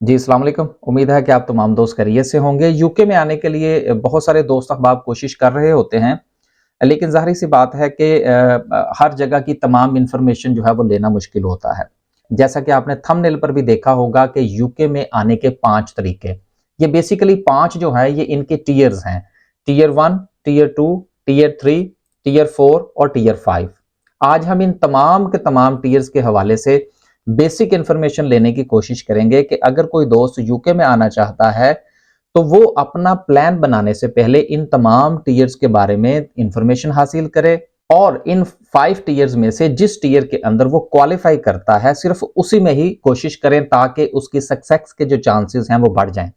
जी, अस्सलाम वालेकुम। उम्मीद है कि आप तमाम दोस्त खैरियत से होंगे। यूके में आने के लिए बहुत सारे दोस्त अहबाब कोशिश कर रहे होते हैं, लेकिन ज़ाहिर-सी बात है कि हर जगह की तमाम इन्फॉर्मेशन जो है वो लेना मुश्किल होता है। जैसा कि आपने थंबनेल पर भी देखा होगा कि यूके में आने के 5 तरीके। ये बेसिकली 5 जो है ये इनके टियर्स हैं। टियर 1, टियर 2, टियर 3, टियर 4 और टियर 5। आज हम इन तमाम के तमाम टियर्स के हवाले से बेसिक इन्फॉर्मेशन लेने की कोशिश करेंगे कि अगर कोई दोस्त यूके में आना चाहता है, तो वो अपना प्लान बनाने से पहले इन तमाम टियर्स के बारे में इंफॉर्मेशन हासिल करे और इन 5 टियर्स में से जिस टियर के अंदर वो क्वालिफाई करता है, सिर्फ उसी में ही कोशिश करें ताकि उसकी सक्सेस के जो चांसेस हैं वो बढ़ जाएं।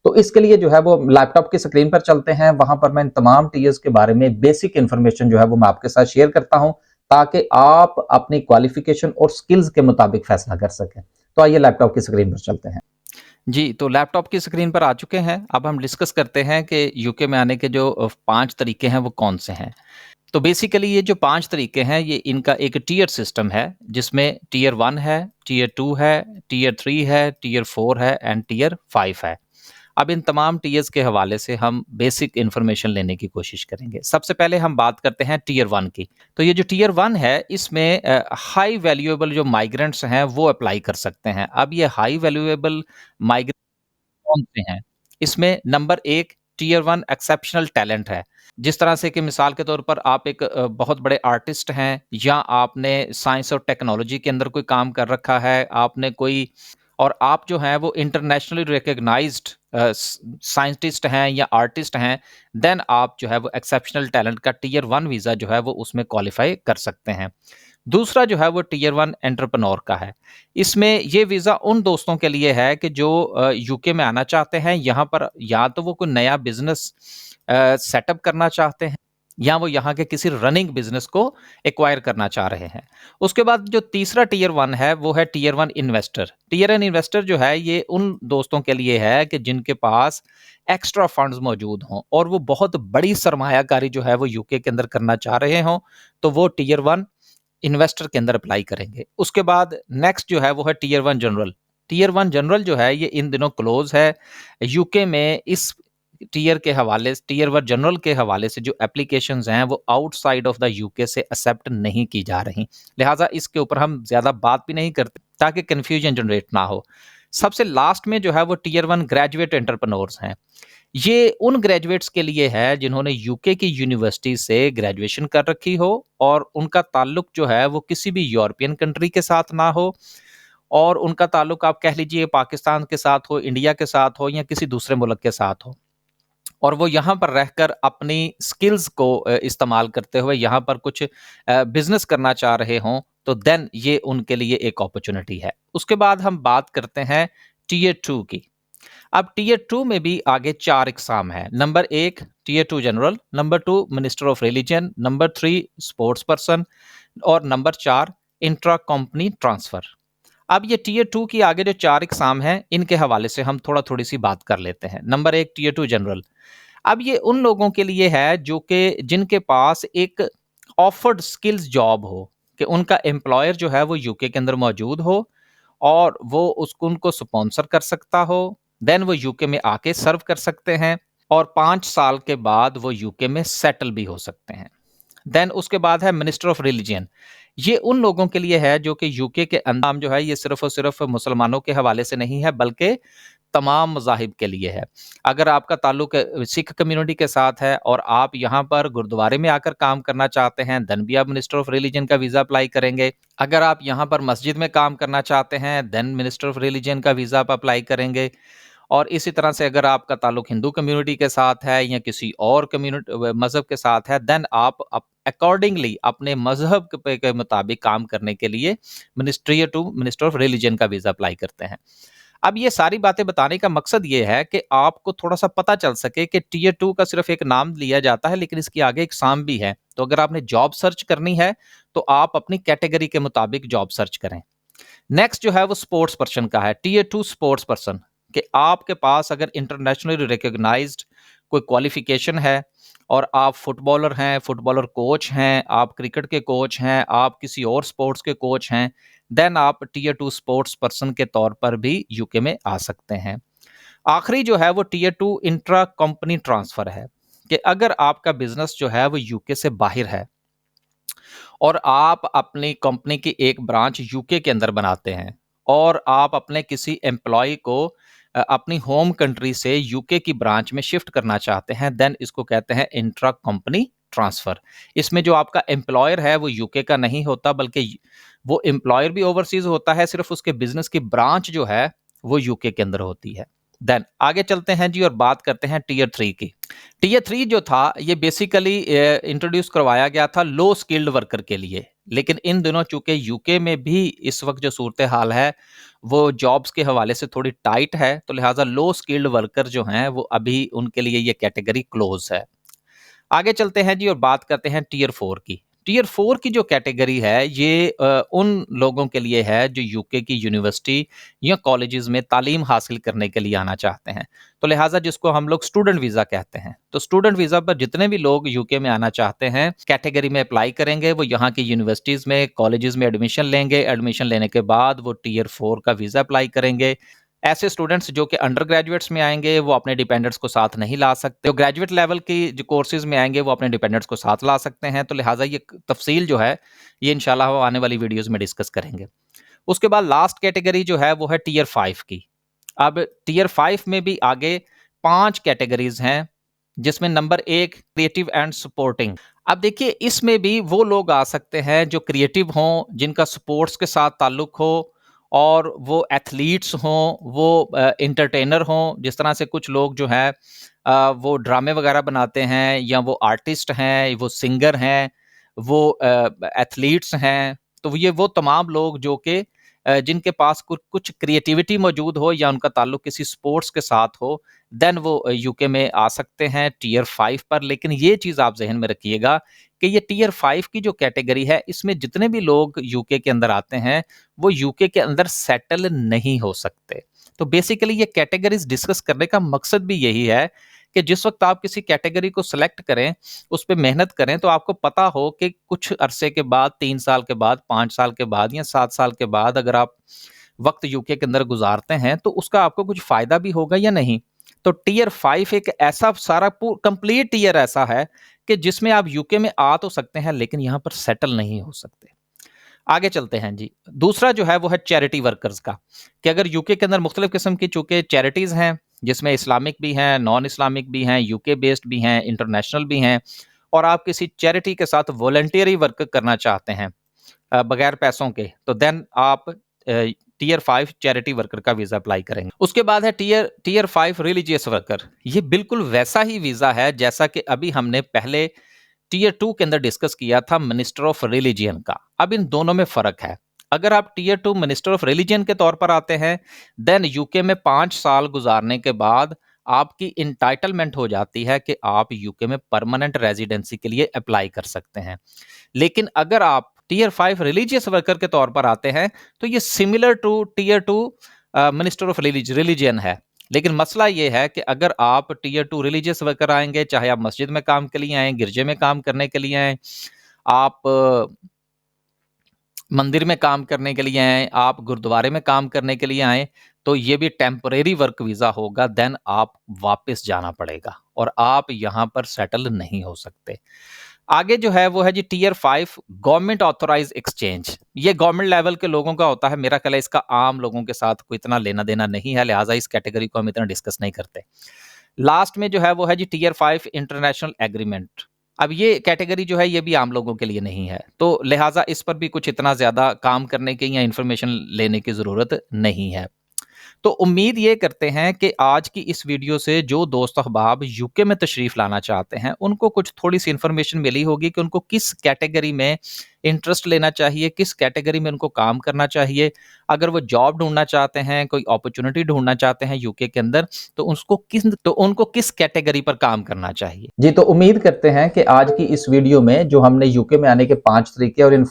तो इसके लिए जो है वो लैपटॉप की स्क्रीन पर चलते हैं, वहां पर मैं इन तमाम टीयर्स के बारे में बेसिक इंफॉर्मेशन जो है वो मैं आपके साथ शेयर करता हूं ताकि आप अपनी क्वालिफिकेशन और स्किल्स के मुताबिक फैसला कर सकें। तो आइए लैपटॉप की स्क्रीन पर चलते हैं। जी, तो लैपटॉप की स्क्रीन पर आ चुके हैं। अब हम डिस्कस करते हैं कि यूके में आने के जो 5 तरीके हैं वो कौन-से हैं। तो बेसिकली ये जो 5 तरीके हैं ये इनका एक टियर सिस्टम है जिसमें टियर 1 है, टियर 2 है, टियर 3 है, टियर 4 है एंड टियर 5 है। अब इन तमाम टीयर्स के हवाले से हम बेसिक इन्फॉर्मेशन लेने की कोशिश करेंगे। सबसे पहले हम बात करते हैं टियर 1 की। तो ये जो टियर 1 है इसमें हाई वैल्यूएबल जो माइग्रेंट्स हैं वो अप्लाई कर सकते हैं। अब ये हाई वैल्यूएबल माइग्रेंट कौन से हैं? इसमें नंबर 1 टियर 1 एक्सेप्शनल टैलेंट है। जिस तरह से कि मिसाल के तौर पर आप एक बहुत बड़े आर्टिस्ट हैं या आपने साइंस और टेक्नोलॉजी के अंदर कोई काम कर रखा है, आपने कोई और आप जो हैं वो इंटरनेशनली रिकॉग्नाइज्ड साइंटिस्ट हैं या आर्टिस्ट हैं, देन आप जो है वो एक्सेप्शनल टैलेंट का टियर 1 वीज़ा जो है वो उसमें क्वालिफ़ाई कर सकते हैं। दूसरा जो है वो टियर 1 एंटरप्रेन्योर का है। इसमें ये वीज़ा उन दोस्तों के लिए है कि जो यूके में आना चाहते हैं, यहाँ पर या तो वो कोई नया बिज़नेस सेटअप करना चाहते हैं या वो यहाँ के किसी रनिंग बिज़नेस को एक्वायर करना चाह रहे हैं। उसके बाद जो तीसरा टियर 1 है, वो है टियर 1 इन्वेस्टर। टियर 1 इन्वेस्टर जो है, ये उन दोस्तों के लिए है कि जिनके पास एक्स्ट्रा फंड्स मौजूद हों और वो बहुत बड़ी सरमायाकारी जो है वो यूके के अंदर करना चाह रहे हों, तो वो टियर 1 इन्वेस्टर के अंदर अप्लाई करेंगे। उसके बाद नेक्स्ट जो है वो है टियर 1 जनरल। टियर 1 जनरल जो है ये इन दिनों क्लोज़ है। यूके में इस टियर 1 जनरल के हवाले से जो एप्लीकेशंस हैं वो आउटसाइड ऑफ द यूके से एक्सेप्ट नहीं की जा रही। लिहाज़ा इसके ऊपर हम ज़्यादा बात भी नहीं करते ताकि कन्फ्यूजन जनरेट ना हो। सबसे लास्ट में जो है वो टियर 1 ग्रेजुएट एंटरप्रेन्योर्स हैं। ये उन ग्रेजुएट्स के लिए है जिन्होंने यूके की यूनिवर्सिटी से ग्रेजुएशन कर रखी हो और उनका ताल्लुक जो है वो किसी भी यूरोपियन कंट्री के साथ ना हो और उनका ताल्लुक आप कह लीजिए पाकिस्तान के साथ हो, इंडिया के साथ हो या किसी दूसरे मुल्क के साथ हो और वो यहाँ पर रहकर अपनी स्किल्स को इस्तेमाल करते हुए यहाँ पर कुछ बिजनेस करना चाह रहे हों, तो देन ये उनके लिए एक अपॉर्चुनिटी है। उसके बाद हम बात करते हैं टियर 2 की। अब टियर 2 में भी आगे 4 एग्ज़ाम हैं। Number 1 tier 2 general, number 2 minister of religion, number 3 sports person और नंबर 4 इंट्रा कंपनी ट्रांसफर। अब ये टियर 2 की आगे जो 4 एग्ज़ाम हैं, इनके हवाले से हम थोड़ी-सी बात कर लेते हैं। Number 1 tier 2 general. अब ये उन लोगों के लिए है जो कि जिनके पास एक ऑफर्ड स्किल्स जॉब हो, कि उनका एम्प्लॉयर जो है वो यूके के अंदर मौजूद हो और वो उसको उनको स्पॉन्सर कर सकता हो, देन वो यूके में आके सर्व कर सकते हैं और 5 साल के बाद वो यूके में सेटल भी हो सकते हैं। देन उसके बाद है मिनिस्टर ऑफ रिलीजन। ये उन लोगों के लिए है जो कि यूके के अंदर जो है ये सिर्फ और सिर्फ मुसलमानों के हवाले से नहीं है बल्कि तमाम मज़ाहिब के लिए है। अगर आपका ताल्लुक सिख कम्युनिटी के साथ है और आप यहाँ पर गुरुद्वारे में आकर काम करना चाहते हैं, देन भी आप मिनिस्टर ऑफ रिलीजन का वीज़ा अप्लाई करेंगे। अगर आप यहाँ पर मस्जिद में काम करना चाहते हैं, देन मिनिस्टर ऑफ रिलीजन का वीज़ा आप अप्लाई करेंगे। और इसी तरह से अगर आपका ताल्लुक हिंदू कम्युनिटी के साथ है या किसी और मज़हब के साथ है, देन आप अकॉर्डिंगली अपने मज़हब के मुताबिक काम करने के लिए मिनिस्टर ऑफ रिलीजन का वीज़ा अप्लाई करते हैं। अब ये सारी बातें बताने का मकसद ये है कि आपको थोड़ा-सा पता चल सके कि टियर 2 का सिर्फ़ एक नाम लिया जाता है, लेकिन इसके आगे एग्ज़ाम भी है। तो अगर आपने जॉब सर्च करनी है, तो आप अपनी कैटेगरी के मुताबिक जॉब सर्च करें। नेक्स्ट जो है वो स्पोर्ट्स पर्सन का है, टियर 2 स्पोर्ट्स पर्सन, कि आपके पास अगर इंटरनेशनली रिकॉग्नाइज्ड कोई क्वालिफ़िकेशन है और आप फुटबॉलर हैं, फुटबॉलर कोच हैं, आप क्रिकेट के कोच हैं, आप किसी और स्पोर्ट्स के कोच हैं, देन आप टियर 2 स्पोर्ट्स पर्सन के तौर पर भी यूके में आ सकते हैं। आखिरी जो है वो टियर 2 इंट्रा कंपनी ट्रांसफर है, कि अगर आपका बिजनेस जो है वो यूके से बाहर है और आप अपनी कंपनी की एक ब्रांच यूके के अंदर बनाते हैं और आप अपने किसी एम्प्लॉय को अपनी होम कंट्री से यूके की ब्रांच में शिफ्ट करना चाहते हैं, देन इसको कहते हैं इंट्रा कंपनी ट्रांसफर। इसमें जो आपका एम्प्लॉयर है वो यूके का नहीं होता, बल्कि वो एम्प्लॉयर भी ओवरसीज होता है, सिर्फ उसके बिजनेस की ब्रांच जो है वो यूके के अंदर होती है। देन आगे चलते हैं जी और बात करते हैं टियर 3 की। टियर 3 जो था ये बेसिकली इंट्रोड्यूस करवाया गया था लो स्किल्ड वर्कर के लिए, लेकिन इन दिनों चूंकि यूके में भी इस वक्त जो सूरत हाल है वो जॉब्स के हवाले से थोड़ी टाइट है, तो लिहाजा लो स्किल्ड वर्कर जो हैं वो अभी उनके लिए ये कैटेगरी क्लोज है। आगे चलते हैं जी और बात करते हैं टियर 4 की। टियर 4 की जो कैटेगरी है ये उन लोगों के लिए है जो यूके की यूनिवर्सिटी या कॉलेजेस में तालीम हासिल करने के लिए आना चाहते हैं, तो लिहाजा जिसको हम लोग स्टूडेंट वीज़ा कहते हैं। तो स्टूडेंट वीज़ा पर जितने भी लोग यूके में आना चाहते हैं कैटेगरी में अप्लाई करेंगे, वो यहाँ की यूनिवर्सिटीज़ में कॉलेजेस में एडमिशन लेंगे, एडमिशन लेने के बाद वो टियर 4 का वीज़ा अप्लाई करेंगे। ऐसे स्टूडेंट्स जो कि अंडर ग्रेजुएट्स में आएंगे वो अपने डिपेंडेंट्स को साथ नहीं ला सकते, जो ग्रेजुएट लेवल की जो कोर्सेज में आएंगे वो अपने डिपेंडेंट्स को साथ ला सकते हैं, तो लिहाजा ये तफसील जो है ये इंशाल्लाह हम आने वाली वीडियोस में डिस्कस करेंगे। उसके बाद लास्ट कैटेगरी जो है वो है टियर 5 की। अब टियर 5 में भी आगे 5 कैटेगरीज हैं, जिसमें नंबर 1 क्रिएटिव एंड सपोर्टिंग। अब देखिए इसमें भी वो लोग आ सकते हैं जो क्रिएटिव हों, जिनका स्पोर्ट्स के साथ ताल्लुक हो, और वो एथलीट्स हों, वो एंटरटेनर हों, जिस तरह से कुछ लोग जो है वो ड्रामे वगैरह बनाते हैं, या वो आर्टिस्ट हैं, वो सिंगर हैं, वो एथलीट्स हैं, तो ये वो तमाम लोग जो कि जिनके पास कुछ क्रिएटिविटी मौजूद हो या उनका ताल्लुक किसी स्पोर्ट्स के साथ हो, देन वो यूके में आ सकते हैं टियर 5 पर। लेकिन ये चीज़ आप जहन में रखिएगा कि ये टियर 5 की जो कैटेगरी है इसमें जितने भी लोग यूके के अंदर आते हैं वो यूके के अंदर सेटल नहीं हो सकते। तो बेसिकली ये कैटेगरीज डिस्कस करने का मकसद भी यही है कि जिस वक्त आप किसी कैटेगरी को सिलेक्ट करें, उस पे मेहनत करें, तो आपको पता हो कि कुछ अरसे के बाद, 3 साल के बाद, 5 साल के बाद या 7 साल के बाद अगर आप वक्त यूके के अंदर गुजारते हैं तो उसका आपको कुछ फ़ायदा भी होगा या नहीं। तो टियर 5 एक ऐसा सारा कंप्लीट टियर ऐसा है कि जिसमें आप यूके में आ तो सकते हैं लेकिन यहाँ पर सेटल नहीं हो सकते। आगे चलते हैं जी। दूसरा जो है वो है चैरिटी वर्कर्स का, कि अगर यूके के अंदर मुख्तलिफ किस्म की चूंकि चैरिटीज़ हैं, जिसमें इस्लामिक भी हैं, नॉन इस्लामिक भी हैं, यूके बेस्ड भी हैं, इंटरनेशनल भी हैं, और आप किसी चैरिटी के साथ वॉलंटियरी वर्क करना चाहते हैं बगैर पैसों के, तो देन आप टियर 5 चैरिटी वर्कर का वीज़ा अप्लाई करेंगे। उसके बाद है टियर 5 रिलीजियस वर्कर। ये बिल्कुल वैसा ही वीज़ा है जैसा कि अभी हमने पहले टियर 2 के अंदर डिस्कस किया था मिनिस्टर ऑफ रिलीजियन का। अब इन दोनों में फ़र्क है। अगर आप टियर 2 मिनिस्टर ऑफ रिलीजियन के तौर पर आते हैं, देन यूके में 5 साल गुजारने के बाद आपकी इंटाइटलमेंट हो जाती है कि आप यूके में परमानेंट रेजिडेंसी के लिए अप्लाई कर सकते हैं। लेकिन अगर आप टियर 5 रिलीजियस वर्कर के तौर पर आते हैं तो ये similar to tier 2 minister of religion है। लेकिन मसला ये है कि अगर आप टियर 2 रिलीजियस वर्कर आएंगे, चाहे आप मस्जिद में काम के लिए आएँ, गिरजे में काम करने के लिए आएँ, आप मंदिर में काम करने के लिए आएँ, आप गुरुद्वारे में काम करने के लिए आएँ, तो ये भी टेम्परेरी वर्क वीज़ा होगा, देन आप वापस जाना पड़ेगा और आप यहाँ पर सेटल नहीं हो सकते। आगे जो है वो है जी टियर 5 गवर्नमेंट ऑथोराइज एक्सचेंज। ये गवर्नमेंट लेवल के लोगों का होता है, मेरा ख्याल है इसका आम लोगों के साथ कोई इतना लेना देना नहीं है, लिहाजा इस कैटेगरी को हम इतना डिस्कस नहीं करते। लास्ट में जो है वो है जी टियर 5 इंटरनेशनल एग्रीमेंट। अब ये कैटेगरी जो है ये भी आम लोगों के लिए नहीं है, तो लिहाजा इस पर भी कुछ इतना ज़्यादा काम करने की या इन्फॉर्मेशन लेने की ज़रूरत नहीं है। तो उम्मीद ये करते हैं कि आज की इस वीडियो से जो दोस्त अहबाब यूके में तशरीफ़ लाना चाहते हैं उनको कुछ थोड़ी सी इन्फॉर्मेशन मिली होगी कि उनको किस कैटेगरी में इंटरेस्ट लेना चाहिए, किस कैटेगरी में उनको काम करना चाहिए। अगर वो जॉब ढूंढना चाहते हैं, कोई अपॉर्चुनिटी ढूंढना चाहते हैं यूके के अंदर, तो उनको किस कैटेगरी पर काम करना चाहिए। जी, तो उम्मीद करते हैं कि आज की इस वीडियो में जो हमने यूके में आने के 5 तरीके और इन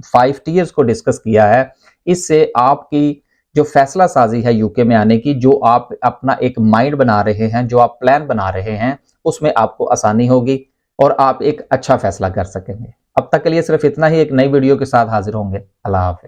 5 टियर्स को डिस्कस किया है, इससे आपकी जो फैसला साजी है यूके में आने की, जो आप अपना एक माइंड बना रहे हैं, जो आप प्लान बना रहे हैं, उसमें आपको आसानी होगी। और आप एक अच्छा फैसला कर सकेंगे। अब तक के लिए सिर्फ इतना ही, एक नई वीडियो के साथ हाजिर होंगे। अल्लाह हाफ़िज़।